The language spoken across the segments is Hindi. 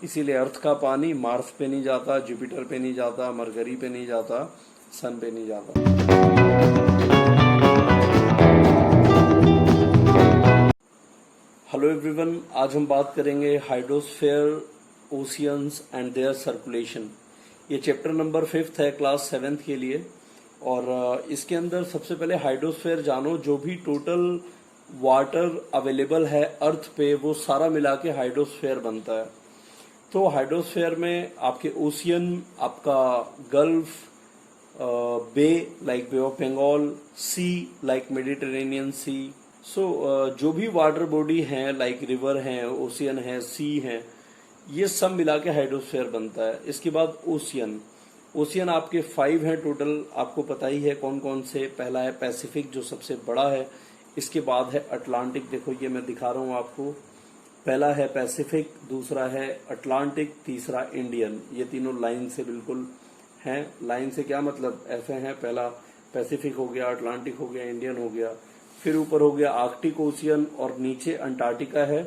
इसीलिए अर्थ का पानी मार्स पे नहीं जाता, जुपिटर पे नहीं जाता, मरकरी पे नहीं जाता, सन पे नहीं जाता। हेलो एवरीवन, आज हम बात करेंगे hydrosphere, oceans and their circulation. ये चैप्टर नंबर 5 है क्लास 7th के लिए। और इसके अंदर सबसे पहले हाइड्रोस्फीयर जानो। जो भी टोटल वाटर अवेलेबल है अर्थ पे वो सारा मिला के हाइड्रोस्फीयर बनता है। तो हाइड्रोस्फीयर में आपके ओशियन, आपका gulf, bay like bay of Bengal, sea like Mediterranean sea. So जो भी वाटर बॉडी हैं लाइक रिवर हैं, ओशियन है, सी हैं, ये सब मिला के हाइड्रोस्फीयर बनता है। इसके बाद ओशियन। ओशियन आपके 5 हैं टोटल, आपको पता ही है कौन कौन से। पहला है पैसिफिक जो सबसे बड़ा है, इसके बाद है अटलांटिक। देखो ये मैं दिखा रहा हूँ आपको। पहला है पैसिफिक, दूसरा है अटलांटिक, तीसरा इंडियन। ये तीनों लाइन से बिल्कुल हैं। लाइन से क्या मतलब, ऐसे हैं। पहला पैसिफिक हो गया, अटलांटिक हो गया, इंडियन हो गया, फिर ऊपर हो गया आर्कटिक ओशियन और नीचे अंटार्कटिका है।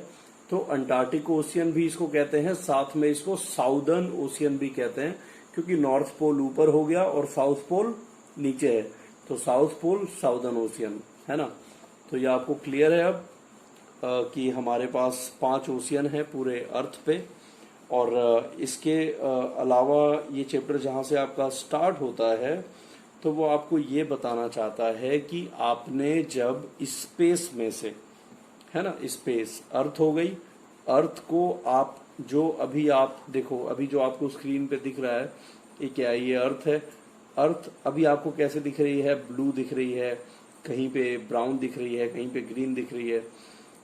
तो अंटार्कटिक ओशियन भी इसको कहते हैं, साथ में इसको साउदर्न ओशियन भी कहते हैं, क्योंकि नॉर्थ पोल ऊपर हो गया और साउथ पोल नीचे है। तो साउथ पोल साउदर्न ओशियन है ना। तो ये आपको क्लियर है अब कि हमारे पास 5 ओशियन है पूरे अर्थ पे। और इसके अलावा ये चैप्टर जहां से आपका स्टार्ट होता है तो वो आपको ये बताना चाहता है कि आपने जब स्पेस में से, है ना, स्पेस अर्थ हो गई, अर्थ को आप जो अभी आप देखो, अभी जो आपको स्क्रीन पे दिख रहा है ये क्या है, ये अर्थ है। अर्थ अभी आपको कैसे दिख रही है, ब्लू दिख रही है, कहीं पे ब्राउन दिख रही है, कहीं पे ग्रीन दिख रही है।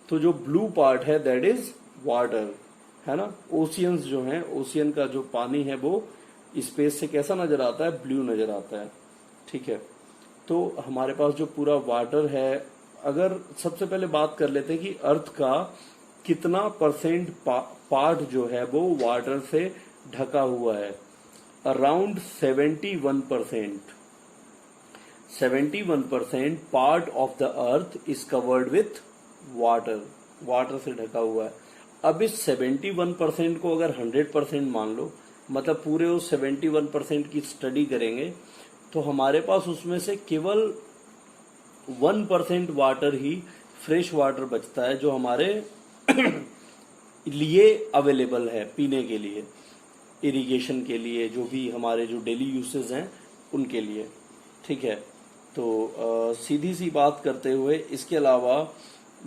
तो जो ब्लू पार्ट है दैट इज वाटर, है ना। ओशियंस जो हैं, ओशियन का जो पानी है वो स्पेस से कैसा नजर आता है, ब्लू नजर आता है। ठीक है। तो हमारे पास जो पूरा वाटर है, अगर सबसे पहले बात कर लेते हैं कि अर्थ का कितना परसेंट पार्ट जो है वो वाटर से ढका हुआ है। Around 71%। 71% part of the earth is covered with water. Water से ढका हुआ है। अब इस 71% को अगर 100% मान लो, मतलब पूरे उस 71% की स्टडी करेंगे तो हमारे पास उसमें से केवल 1% वाटर ही फ्रेश वाटर बचता है, जो हमारे लिए अवेलेबल है पीने के लिए, इरिगेशन के लिए, जो भी हमारे जो डेली यूसेज हैं उनके लिए। ठीक है। तो सीधी सी बात करते हुए इसके अलावा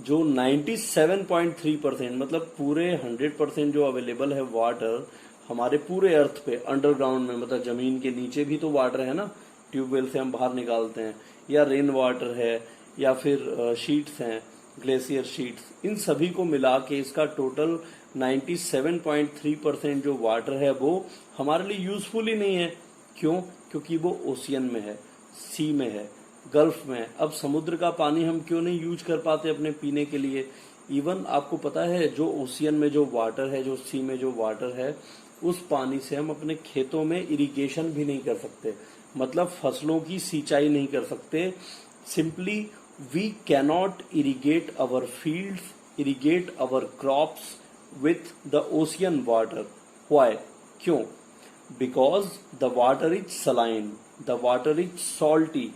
जो 97.3% मतलब पूरे 100% जो अवेलेबल है वाटर हमारे पूरे अर्थ पे अंडरग्राउंड में, मतलब जमीन के नीचे भी तो वाटर है ना, ट्यूबवेल से हम बाहर निकालते हैं, या रेन वाटर है, या फिर शीट्स हैं, ग्लेशियर शीट्स, इन सभी को मिला के इसका टोटल 97.3% जो वाटर है वो हमारे लिए यूजफुल ही नहीं है। क्यों? क्योंकि वो ओशियन में है, सी में है, गल्फ में है। अब समुद्र का पानी हम क्यों नहीं यूज कर पाते अपने पीने के लिए? इवन आपको पता है जो ओशियन में जो वाटर है, जो सी में जो वाटर है, उस पानी से हम अपने खेतों में इरिगेशन भी नहीं कर सकते, मतलब फसलों की सिंचाई नहीं कर सकते। Simply we cannot irrigate our fields, irrigate our crops with the ocean water. Why? क्यों? Because the water is saline, the water is salty,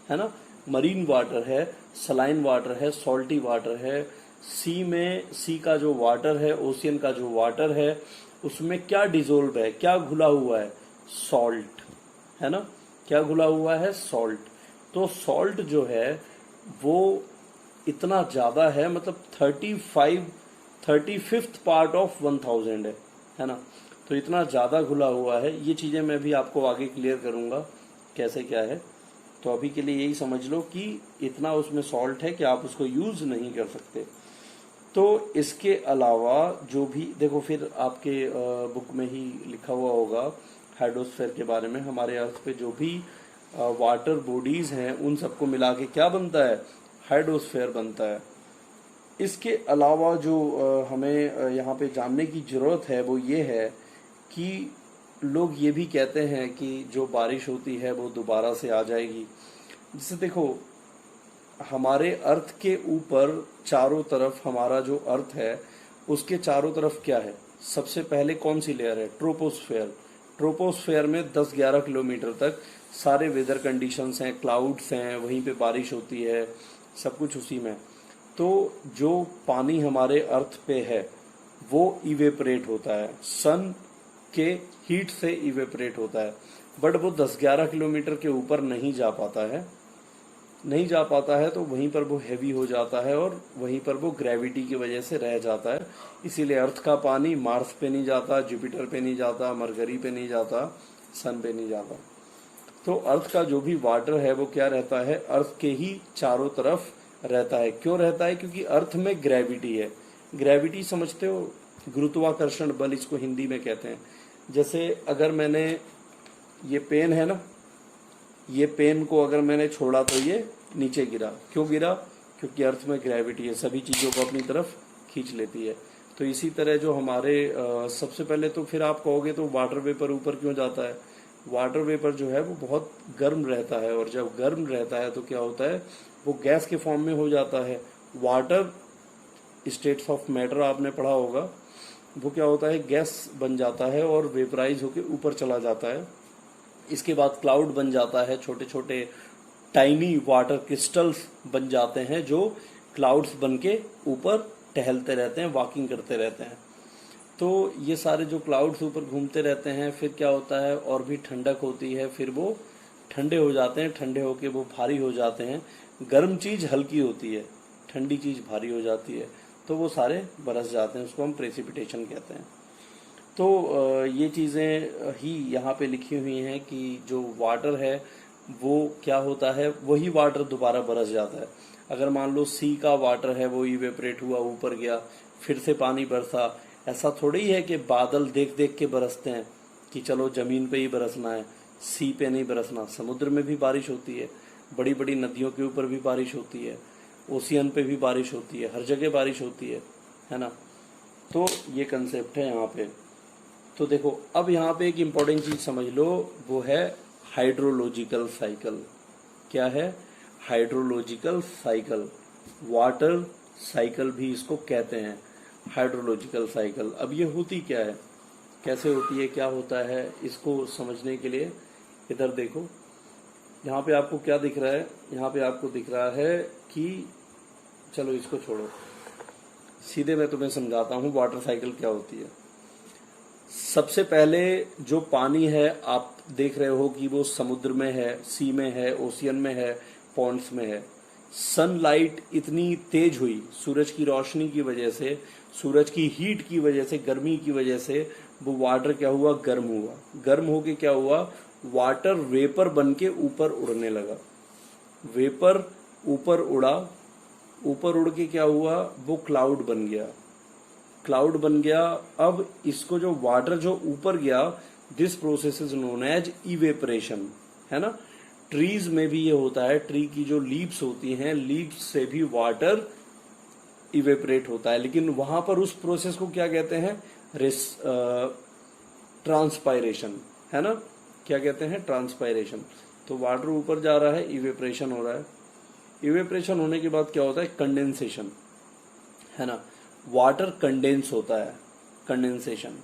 है ना। मरीन वाटर है, सलाइन वाटर है, सॉल्टी वाटर है। सी में, सी का जो वाटर है, ओशियन का जो वाटर है, उसमें क्या डिजोल्व है, क्या घुला हुआ है? सॉल्ट, है ना। क्या घुला हुआ है? सॉल्ट। तो सॉल्ट जो है वो इतना ज्यादा है, मतलब 35th पार्ट ऑफ 1000 है ना। तो इतना ज्यादा घुला हुआ है। ये चीजें मैं भी आपको आगे क्लियर करूंगा कैसे क्या है। तो अभी के लिए यही समझ लो कि इतना उसमें सॉल्ट है कि आप उसको यूज नहीं कर सकते। तो इसके अलावा जो भी देखो, फिर आपके बुक में ही लिखा हुआ होगा हाइड्रोस्फीयर के बारे में। हमारे अर्थ पे जो भी वाटर बॉडीज हैं उन सबको मिला के क्या बनता है? हाइड्रोस्फीयर बनता है। इसके अलावा जो हमें यहाँ पे जानने की जरूरत है वो ये है कि लोग ये भी कहते हैं कि जो बारिश होती है वो दोबारा से आ जाएगी। जिससे देखो, हमारे अर्थ के ऊपर चारों तरफ, हमारा जो अर्थ है उसके चारों तरफ क्या है? सबसे पहले कौन सी लेयर है? ट्रोपोस्फेयर। ट्रोपोस्फेयर में 10-11 किलोमीटर तक सारे वेदर कंडीशंस हैं, क्लाउड्स हैं, वहीं पे बारिश होती है, सब कुछ उसी में। तो जो पानी हमारे अर्थ पे है वो इवेपरेट होता है, सन के हीट से इवेपरेट होता है, बट वो 10-11 किलोमीटर के ऊपर नहीं जा पाता है। नहीं जा पाता है तो वहीं पर वो हैवी हो जाता है और वहीं पर वो ग्रेविटी की वजह से रह जाता है। इसीलिए अर्थ का पानी मार्स पे नहीं जाता, जुपिटर पे नहीं जाता, मरकरी पे नहीं जाता, सन पे नहीं जाता। तो अर्थ का जो भी वाटर है वो क्या रहता है? अर्थ के ही चारों तरफ रहता है। क्यों रहता है? क्योंकि अर्थ में ग्रेविटी है। ग्रेविटी समझते हो? गुरुत्वाकर्षण बल इसको हिंदी में कहते हैं। जैसे अगर मैंने ये पेन है ना, ये पेन को अगर मैंने छोड़ा तो ये नीचे गिरा। क्यों गिरा? क्योंकि अर्थ में ग्रेविटी है, सभी चीजों को अपनी तरफ खींच लेती है। तो इसी तरह जो हमारे सबसे पहले तो फिर आप कहोगे तो वाटर वेपर ऊपर क्यों जाता है? वाटर वेपर जो है वो बहुत गर्म रहता है, और जब गर्म रहता है तो क्या होता है? वो गैस के फॉर्म में हो जाता है। वाटर स्टेट्स ऑफ मैटर आपने पढ़ा होगा, वो क्या होता है? गैस बन जाता है और वेपराइज होकर ऊपर चला जाता है। इसके बाद क्लाउड बन जाता है, छोटे छोटे टाइनी वाटर क्रिस्टल्स बन जाते हैं जो क्लाउड्स बन के ऊपर टहलते रहते हैं, वॉकिंग करते रहते हैं। तो ये सारे जो क्लाउड्स ऊपर घूमते रहते हैं, फिर क्या होता है? और भी ठंडक होती है, फिर वो ठंडे हो जाते हैं, ठंडे होके वो भारी हो जाते हैं। गर्म चीज हल्की होती है, ठंडी चीज भारी हो जाती है, तो वो सारे बरस जाते हैं। उसको हम प्रेसिपिटेशन कहते हैं। तो ये चीज़ें ही यहाँ पे लिखी हुई हैं कि जो वाटर है वो क्या होता है, वही वाटर दोबारा बरस जाता है। अगर मान लो सी का वाटर है वो इवेपरेट हुआ, ऊपर गया, फिर से पानी बरसा, ऐसा थोड़ी ही है कि बादल देख देख के बरसते हैं कि चलो जमीन पे ही बरसना है, सी पे नहीं बरसना। समुद्र में भी बारिश होती है, बड़ी बड़ी नदियों के ऊपर भी बारिश होती है, ओशियन पे भी बारिश होती है, हर जगह बारिश होती है ना। तो ये कंसेप्ट है यहाँ पे। तो देखो अब यहाँ पे एक इम्पॉर्टेंट चीज समझ लो, वो है हाइड्रोलॉजिकल साइकिल। क्या है? Hydrological cycle. वाटर साइकिल भी इसको कहते हैं, हाइड्रोलॉजिकल साइकिल। अब ये होती क्या है, कैसे होती है, क्या होता है, इसको समझने के लिए इधर देखो। यहाँ पे आपको क्या दिख रहा है? यहाँ पे आपको दिख रहा है कि, चलो इसको छोड़ो, सीधे मैं तुम्हें समझाता हूँ वाटर साइकिल क्या होती है। सबसे पहले जो पानी है आप देख रहे हो कि वो समुद्र में है, सी में है, ओशियन में है, पॉन्ड्स में है। सनलाइट इतनी तेज हुई सूरज की रोशनी की वजह से, सूरज की हीट की वजह से, गर्मी की वजह से, वो वाटर क्या हुआ? गर्म हुआ। गर्म होके क्या हुआ? वाटर वेपर बन के ऊपर उड़ने लगा। वेपर ऊपर उड़ा, ऊपर उड़ के क्या हुआ? वो क्लाउड बन गया। क्लाउड बन गया। अब इसको जो वाटर जो ऊपर गया, this process is known as evaporation, है ना। ट्रीज में भी ये होता है, ट्री की जो लीव्स होती हैं, लीव्स से भी वाटर इवेपरेट होता है, लेकिन वहां पर उस प्रोसेस को क्या कहते हैं? ट्रांसपायरेशन, है ना। क्या कहते हैं? ट्रांसपायरेशन। तो वाटर ऊपर जा रहा है, इवेपरेशन हो रहा है। इवेपरेशन होने के बाद क्या होता है? कंडेंसेशन, है ना। वाटर कंडेंस होता है, कंडेंसेशन।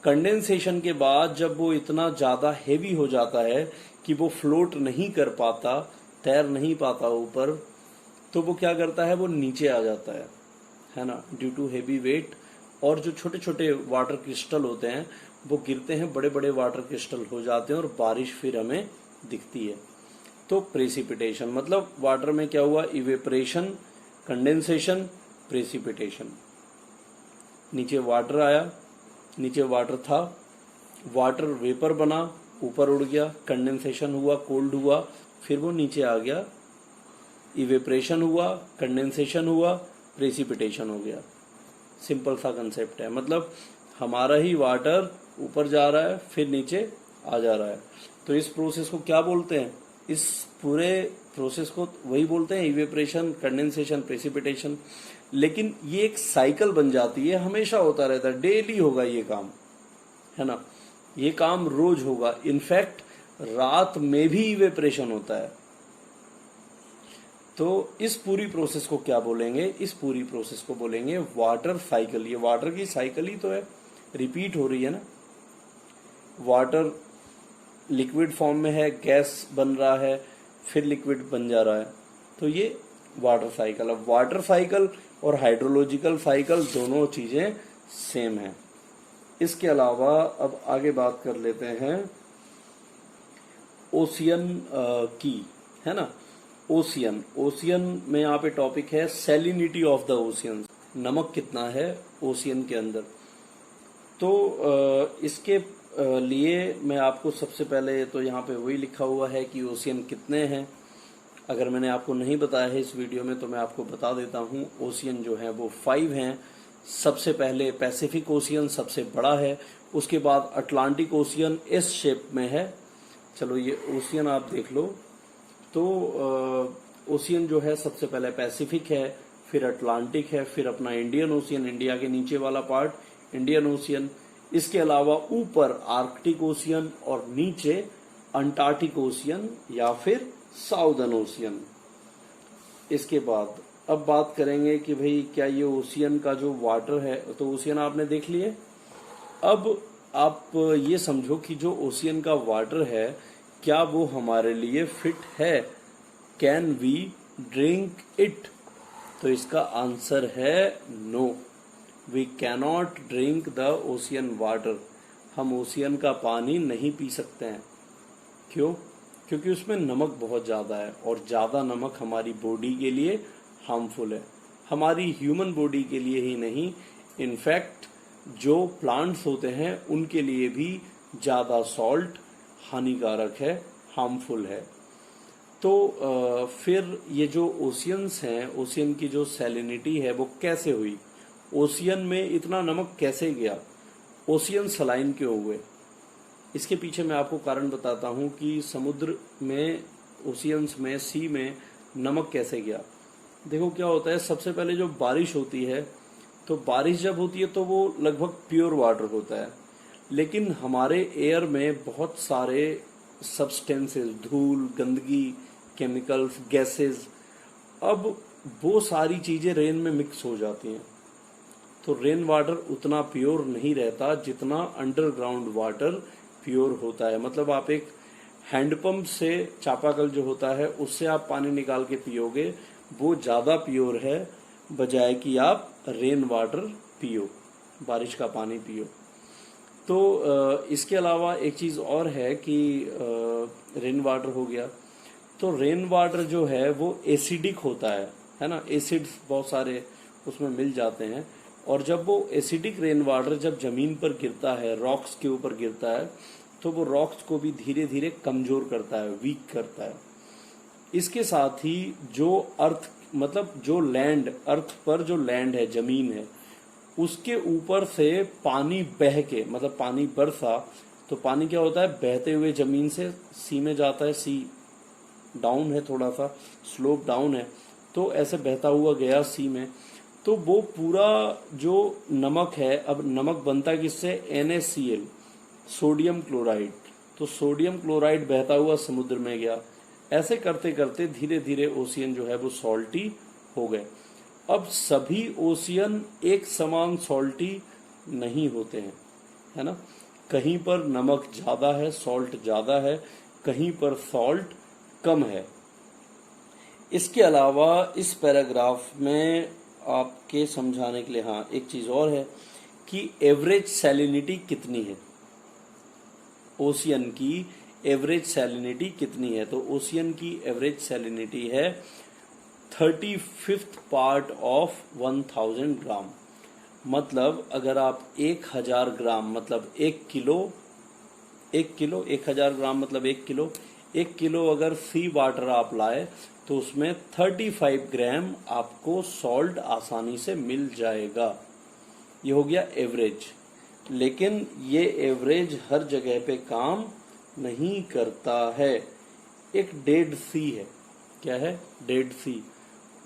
कंडेंसेशन के बाद जब वो इतना ज्यादा हेवी हो जाता है कि वो फ्लोट नहीं कर पाता, तैर नहीं पाता ऊपर, तो वो क्या करता है? वो नीचे आ जाता है ना, ड्यू टू हेवी वेट। और जो छोटे छोटे वाटर क्रिस्टल होते हैं वो गिरते हैं, बड़े बड़े वाटर क्रिस्टल हो जाते हैं और बारिश फिर हमें दिखती है। तो प्रेसिपिटेशन मतलब वाटर में क्या हुआ? Evaporation, condensation, precipitation. नीचे वाटर आया, नीचे वाटर था, वाटर वेपर बना, ऊपर उड़ गया, कंडेंसेशन हुआ, कोल्ड हुआ, फिर वो नीचे आ गया, इवेपरेशन हुआ, कंडेंसेशन हुआ, प्रेसिपिटेशन हो गया। सिंपल सा कंसेप्ट है। मतलब हमारा ही वाटर ऊपर जा रहा है, फिर नीचे आ जा रहा है। तो इस प्रोसेस को क्या बोलते हैं? इस पूरे प्रोसेस को वही बोलते हैं, इवेपरेशन, कंडेंसेशन, प्रेसिपिटेशन। लेकिन ये एक साइकिल बन जाती है, हमेशा होता रहता है, डेली होगा ये काम, है ना। ये काम रोज होगा। इनफैक्ट रात में भी इवेपरेशन होता है। तो इस पूरी प्रोसेस को क्या बोलेंगे? इस पूरी प्रोसेस को बोलेंगे वाटर साइकिल। ये वाटर की साइकिल ही तो है। रिपीट हो रही है ना। वाटर लिक्विड फॉर्म में है, गैस बन रहा है, फिर लिक्विड बन जा रहा है, तो ये वाटर साइकिल। अब वाटर साइकिल और हाइड्रोलॉजिकल साइकिल दोनों चीजें सेम है। इसके अलावा अब आगे बात कर लेते हैं ओशियन की, है ना। ओशियन, ओशियन में यहाँ पे टॉपिक है सैलिनिटी ऑफ द ओशियन, नमक कितना है ओशियन के अंदर। तो इसके लिए मैं आपको सबसे पहले तो यहाँ पे वही लिखा हुआ है कि ओशियन कितने हैं। अगर मैंने आपको नहीं बताया है इस वीडियो में तो मैं आपको बता देता हूँ। ओशियन जो है वो 5 हैं। सबसे पहले पैसिफिक ओशियन सबसे बड़ा है, उसके बाद अटलांटिक ओशियन एस शेप में है। चलो ये ओशियन आप देख लो। तो ओशियन जो है सबसे पहले पैसिफिक है, फिर अटलांटिक है, फिर अपना इंडियन ओशियन, इंडिया के नीचे वाला पार्ट इंडियन ओशियन। इसके अलावा ऊपर आर्कटिक ओशियन और नीचे अंटार्कटिक ओशियन या फिर साउदर्न ओशियन। इसके बाद अब बात करेंगे कि भाई क्या ये ओशियन का जो वाटर है, तो ओशियन आपने देख लिए। अब आप ये समझो कि जो ओशियन का वाटर है क्या वो हमारे लिए फिट है, कैन वी ड्रिंक इट? तो इसका आंसर है no, we cannot drink the ocean water. हम ओशियन का पानी नहीं पी सकते हैं। क्यों? क्योंकि उसमें नमक बहुत ज़्यादा है और ज़्यादा नमक हमारी बॉडी के लिए हार्मफुल है। हमारी ह्यूमन बॉडी के लिए ही नहीं, इनफैक्ट जो प्लांट्स होते हैं उनके लिए भी ज़्यादा सॉल्ट हानिकारक है, हार्मफुल है। तो फिर ये जो ओशियंस हैं, ओशियन की जो सैलिनिटी है वो कैसे हुई? ओशियन में इतना नमक कैसे गया? ओशियन सलाइन क्यों हुए? इसके पीछे मैं आपको कारण बताता हूँ कि समुद्र में, ओशियंस में, सी में नमक कैसे गया। देखो क्या होता है, सबसे पहले जो बारिश होती है, तो बारिश जब होती है तो वो लगभग प्योर वाटर होता है, लेकिन हमारे एयर में बहुत सारे सब्सटेंसेस, धूल, गंदगी, केमिकल्स, गैसेस, अब वो सारी चीजें रेन में मिक्स हो जाती हैं। तो रेन वाटर उतना प्योर नहीं रहता जितना अंडरग्राउंड वाटर प्योर होता है। मतलब आप एक हैंडपंप से, चापाकल जो होता है उससे आप पानी निकाल के पियोगे, वो ज्यादा प्योर है बजाय कि आप रेन वाटर पियो, बारिश का पानी पियो। तो इसके अलावा एक चीज और है कि रेन वाटर हो गया, तो रेन वाटर जो है वो एसिडिक होता है ना। एसिड्स बहुत सारे उसमें मिल जाते हैं, और जब वो एसिडिक रेन वाटर जब जमीन पर गिरता है, रॉक्स के ऊपर गिरता है, तो वो रॉक्स को भी धीरे धीरे कमजोर करता है, वीक करता है। इसके साथ ही जो अर्थ, मतलब जो लैंड, अर्थ पर जो लैंड है, जमीन है, उसके ऊपर से पानी बह के, मतलब पानी बरसा, तो पानी क्या होता है, बहते हुए जमीन से सी में जाता है। सी डाउन है, थोड़ा सा स्लोप डाउन है, तो ऐसे बहता हुआ गया सी में, तो वो पूरा जो नमक है, अब नमक बनता है किससे? NaCl, sodium chloride. तो सोडियम क्लोराइड बहता हुआ समुद्र में गया। ऐसे करते करते धीरे धीरे ओशियन जो है वो सॉल्टी हो गए। अब सभी ओशियन एक समान सॉल्टी नहीं होते हैं, है ना। कहीं पर नमक ज्यादा है, सॉल्ट ज्यादा है, कहीं पर सॉल्ट कम है। इसके अलावा इस पैराग्राफ में आपके समझाने के लिए, हाँ, एक चीज और है कि एवरेज सैलिनिटी कितनी है, ओशियन की एवरेज सैलिनिटी कितनी है। तो ओशियन की एवरेज सैलिनिटी है 35th पार्ट ऑफ 1000 ग्राम। मतलब अगर आप 1000 ग्राम, मतलब 1 किलो, 1000 ग्राम मतलब 1 किलो अगर सी वाटर आप लाए तो उसमें 35 ग्राम आपको सॉल्ट आसानी से मिल जाएगा। ये हो गया एवरेज। लेकिन ये एवरेज हर जगह पे काम नहीं करता है। एक डेड सी है, क्या है? डेड सी।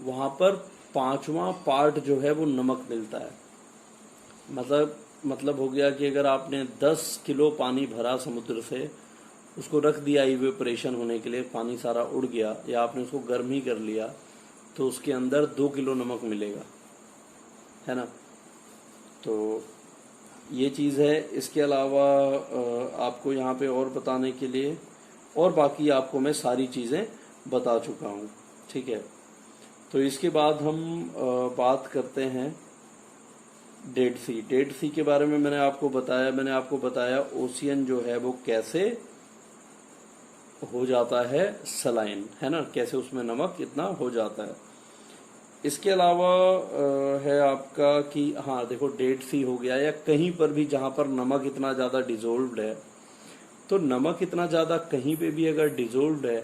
वहां पर 5वां पार्ट जो है वो नमक मिलता है। मतलब हो गया कि अगर आपने 10 किलो पानी भरा समुद्र से, उसको रख दिया इवेपोरेशन होने के लिए, पानी सारा उड़ गया, या आपने उसको गर्म ही कर लिया, तो उसके अंदर 2 किलो नमक मिलेगा, है ना। तो ये चीज़ है। इसके अलावा आपको यहाँ पे और बताने के लिए, और बाकी आपको मैं सारी चीज़ें बता चुका हूँ, ठीक है। तो इसके बाद हम बात करते हैं डेड सी। डेड सी के बारे में मैंने आपको बताया ओशियन जो है वो कैसे हो जाता है सलाइन, है ना, कैसे उसमें नमक इतना हो जाता है। इसके अलावा है आपका कि हाँ देखो, डेड सी हो गया, या कहीं पर भी जहां पर नमक इतना ज़्यादा डिजोल्व्ड है, तो नमक इतना ज़्यादा कहीं पे भी अगर डिजोल्व्ड है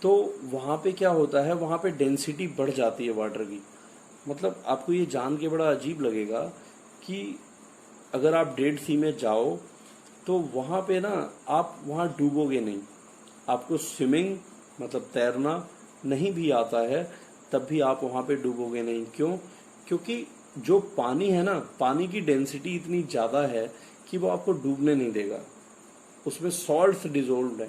तो वहां पे क्या होता है, वहां पे डेंसिटी बढ़ जाती है वाटर की। मतलब आपको ये जान के बड़ा अजीब लगेगा कि अगर आप डेड सी में जाओ तो वहां पे ना आप वहां डूबोगे नहीं। आपको स्विमिंग मतलब तैरना नहीं भी आता है तब भी आप वहां पे डूबोगे नहीं। क्यों? क्योंकि जो पानी है ना, पानी की डेंसिटी इतनी ज्यादा है कि वो आपको डूबने नहीं देगा। उसमें सॉल्ट्स डिजोल्व्ड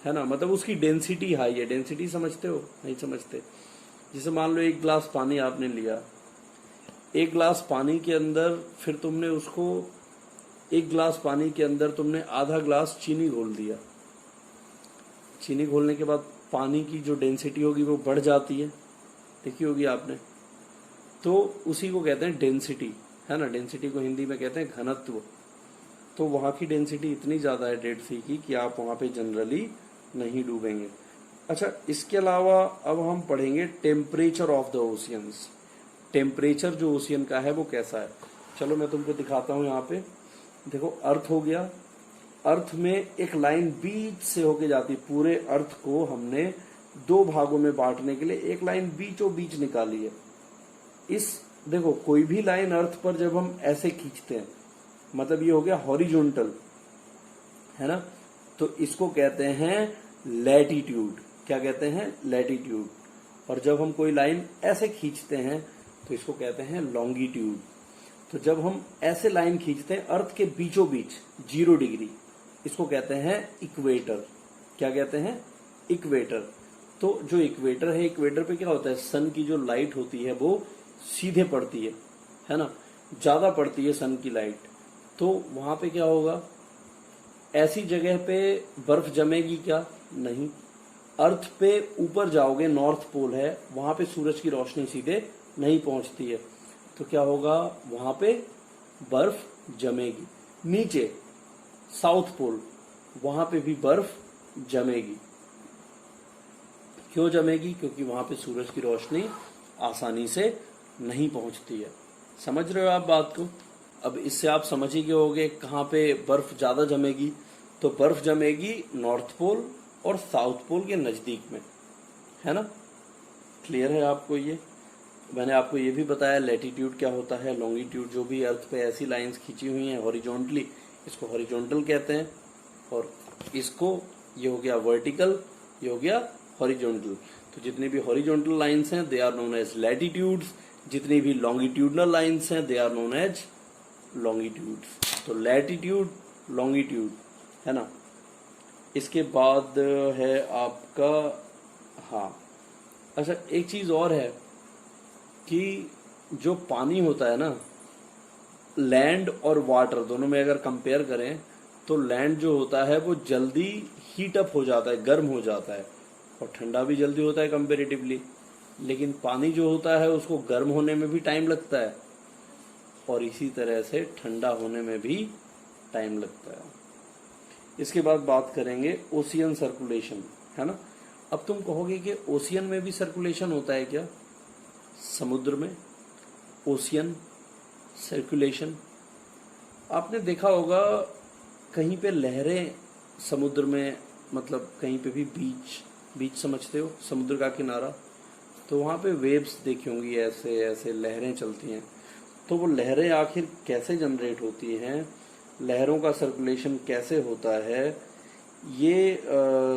है ना, मतलब उसकी डेंसिटी हाई है। डेंसिटी समझते हो? नहीं समझते। जैसे मान लो एक गिलास पानी आपने लिया, एक गिलास पानी के अंदर फिर तुमने उसको, एक गिलास पानी के अंदर तुमने आधा गिलास चीनी घोल दिया। चीनी घोलने के बाद पानी की जो डेंसिटी होगी वो बढ़ जाती है, देखी होगी आपने। तो उसी को कहते हैं डेंसिटी, है ना। डेंसिटी को हिंदी में कहते हैं घनत्व। तो वहां की डेंसिटी इतनी ज्यादा है डेड सी की कि आप वहां पे जनरली नहीं डूबेंगे। अच्छा, इसके अलावा अब हम पढ़ेंगे temperature of the oceans. Temperature जो ओशियन का है वो कैसा है, चलो मैं तुमको दिखाता हूं। यहाँ पे देखो, अर्थ हो गया। अर्थ में एक लाइन बीच से होके जाती है। पूरे अर्थ को हमने दो भागों में बांटने के लिए एक लाइन बीचों बीच निकाली है। इस देखो, कोई भी लाइन अर्थ पर जब हम ऐसे खींचते हैं, मतलब ये हो गया हॉरिजॉन्टल, है ना, तो इसको कहते हैं लैटिट्यूड। क्या कहते हैं? लैटिट्यूड। और जब हम कोई लाइन ऐसे खींचते हैं तो इसको कहते हैं लॉन्गिट्यूड। तो जब हम ऐसे लाइन खींचते हैं अर्थ के बीचों बीच 0 डिग्री, इसको कहते हैं इक्वेटर। क्या कहते हैं? इक्वेटर। तो जो इक्वेटर है, इक्वेटर पे क्या होता है, सन की जो लाइट होती है वो सीधे पड़ती है ना, ज्यादा पड़ती है सन की लाइट। तो वहां पे क्या होगा, ऐसी जगह पे बर्फ जमेगी क्या? नहीं। अर्थ पे ऊपर जाओगे, नॉर्थ पोल है, वहां पे सूरज की रोशनी सीधे नहीं पहुंचती है, तो क्या होगा, वहां पे बर्फ जमेगी। नीचे साउथ पोल, वहां पे भी बर्फ जमेगी। क्यों जमेगी? क्योंकि वहां पे सूरज की रोशनी आसानी से नहीं पहुंचती है। समझ रहे हो आप बात को? अब इससे आप समझ ही गए होगे कहाँ पे बर्फ ज्यादा जमेगी। तो बर्फ जमेगी नॉर्थ पोल और साउथ पोल के नजदीक में, है ना। क्लियर है आपको? ये मैंने आपको ये भी बताया लैटिट्यूड क्या होता है, लॉन्गिट्यूड। जो भी अर्थ पे ऐसी लाइंस खींची हुई हैं हॉरिजॉन्टली, इसको हॉरिजॉन्टल कहते हैं। और इसको, ये हो गया वर्टिकल, ये हो गया हॉरिजॉन्टल। तो जितनी भी हॉरिजॉन्टल लाइंस हैं they are known as latitudes, जितनी भी लॉन्गिट्यूडनल लाइंस हैं they are known as longitudes. तो लैटिट्यूड, लॉन्गिट्यूड, है ना। इसके बाद है आपका, हाँ अच्छा, एक चीज और है कि जो पानी होता है ना, लैंड और वाटर दोनों में अगर कंपेयर करें तो लैंड जो होता है वो जल्दी हीट अप हो जाता है, गर्म हो जाता है, और ठंडा भी जल्दी होता है कंपेरेटिवली। लेकिन पानी जो होता है उसको गर्म होने में भी टाइम लगता है, और इसी तरह से ठंडा होने में भी टाइम लगता है। इसके बाद बात करेंगे ओशियन सर्कुलेशन, है ना। अब तुम कहोगे कि ओशियन में भी सर्कुलेशन होता है क्या? समुद्र में ओशियन सर्कुलेशन, आपने देखा होगा कहीं पे लहरें समुद्र में, मतलब कहीं पे भी बीच, बीच समझते हो, समुद्र का किनारा, तो वहां पे वेव्स देखी होंगी, ऐसे ऐसे लहरें चलती हैं। तो वो लहरें आखिर कैसे जनरेट होती हैं, लहरों का सर्कुलेशन कैसे होता है, ये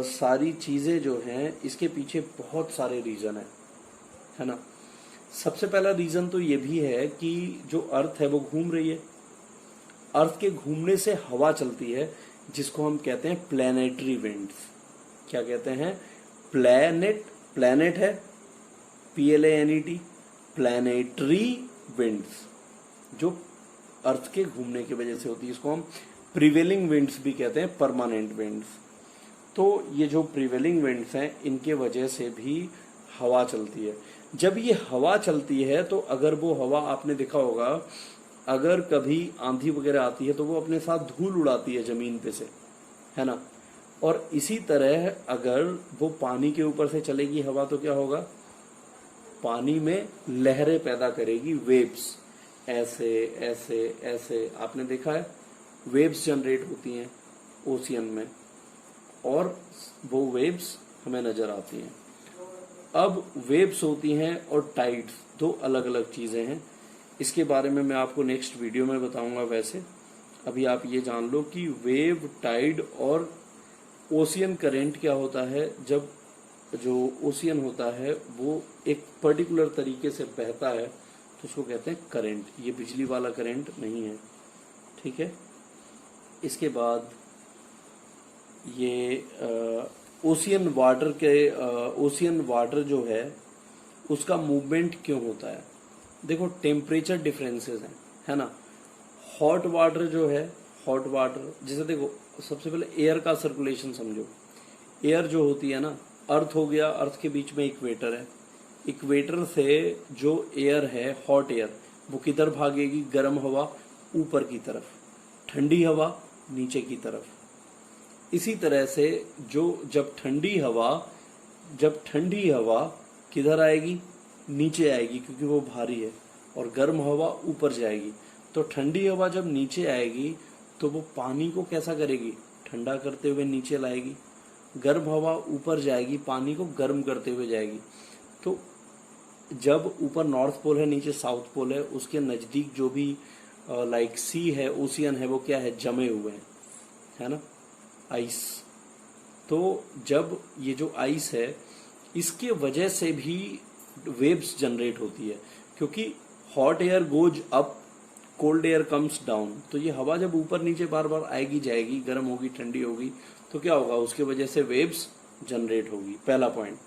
सारी चीजें जो हैं इसके पीछे बहुत सारे रीजन है ना। सबसे पहला रीजन तो ये भी है कि जो अर्थ है वो घूम रही है। अर्थ के घूमने से हवा चलती है, जिसको हम कहते हैं प्लैनेटरी विंड्स। क्या कहते हैं? प्लैनेट, प्लैनेट है PLANET, प्लैनेटरी विंड्स। जो अर्थ के घूमने की वजह से होती है। इसको हम प्रिवेलिंग विंड्स भी कहते हैं, परमानेंट विंड्स। तो ये जो प्रिवेलिंग विंड्स हैं इनके वजह से भी हवा चलती है। जब ये हवा चलती है तो अगर वो हवा, आपने देखा होगा अगर कभी आंधी वगैरह आती है तो वो अपने साथ धूल उड़ाती है जमीन पे से, है ना। और इसी तरह अगर वो पानी के ऊपर से चलेगी हवा तो क्या होगा, पानी में लहरें पैदा करेगी, वेव्स, ऐसे ऐसे ऐसे। आपने देखा है वेव्स जनरेट होती हैं ओशियन में और वो वेव्स हमें नजर आती हैं। अब वेव्स होती हैं और टाइड्स, दो अलग अलग चीजें हैं। इसके बारे में मैं आपको नेक्स्ट वीडियो में बताऊंगा। वैसे अभी आप ये जान लो कि वेव, टाइड और ओशियन करंट क्या होता है। जब जो ओशियन होता है वो एक पर्टिकुलर तरीके से बहता है तो उसको कहते हैं करंट। ये बिजली वाला करंट नहीं है, ठीक है। इसके बाद ये ओशियन वाटर जो है उसका मूवमेंट क्यों होता है। देखो टेम्परेचर डिफरेंसेस हैं, है ना। हॉट वाटर जो है, हॉट वाटर जैसे देखो सबसे पहले एयर का सर्कुलेशन समझो। एयर जो होती है ना, अर्थ हो गया, अर्थ के बीच में इक्वेटर है। इक्वेटर से जो एयर है, हॉट एयर, वो किधर भागेगी, गर्म हवा ऊपर की तरफ, ठंडी हवा नीचे की तरफ। इसी तरह से जब ठंडी हवा किधर आएगी, नीचे आएगी क्योंकि वो भारी है, और गर्म हवा ऊपर जाएगी। तो ठंडी हवा जब नीचे आएगी तो वो पानी को कैसा करेगी, ठंडा करते हुए नीचे लाएगी। गर्म हवा ऊपर जाएगी, पानी को गर्म करते हुए जाएगी। तो जब ऊपर नॉर्थ पोल है, नीचे साउथ पोल है, उसके नजदीक जो भी लाइक सी है, ओशियन है, वो क्या है, जमे हुए हैं, है ना, आइस। तो जब ये जो आइस है इसके वजह से भी वेव्स जनरेट होती है, क्योंकि hot air goes up, cold air comes down. तो ये हवा जब ऊपर नीचे बार बार आएगी जाएगी, गर्म होगी ठंडी होगी, तो क्या होगा, उसके वजह से वेव्स जनरेट होगी। पहला पॉइंट।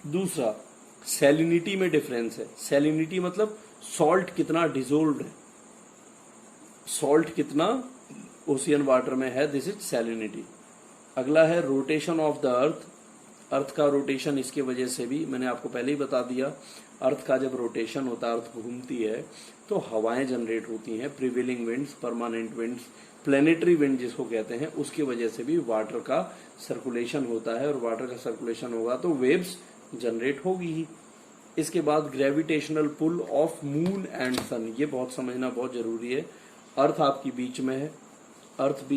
दूसरा, सैलिनिटी में डिफरेंस है। सैलिनिटी मतलब सॉल्ट कितना डिजोल्व्ड है, सॉल्ट कितना ओशियन वाटर में है, दिस इज सैलिनिटी। अगला है रोटेशन ऑफ द अर्थ। अर्थ का रोटेशन, इसके वजह से भी मैंने आपको पहले ही बता दिया, अर्थ का जब रोटेशन होता है, अर्थ घूमती है तो हवाएं जनरेट होती हैं, prevailing winds, permanent winds, planetary wind जिसको कहते हैं, उसकी वजह से भी वाटर का सर्कुलेशन होता है, और वाटर का सर्कुलेशन होगा तो वेव्स जनरेट होगी ही। इसके बाद gravitational pull of moon and sun, ये बहुत समझना बहुत जरूरी है। अर्थ आपकी बीच में है, अर्थ बीच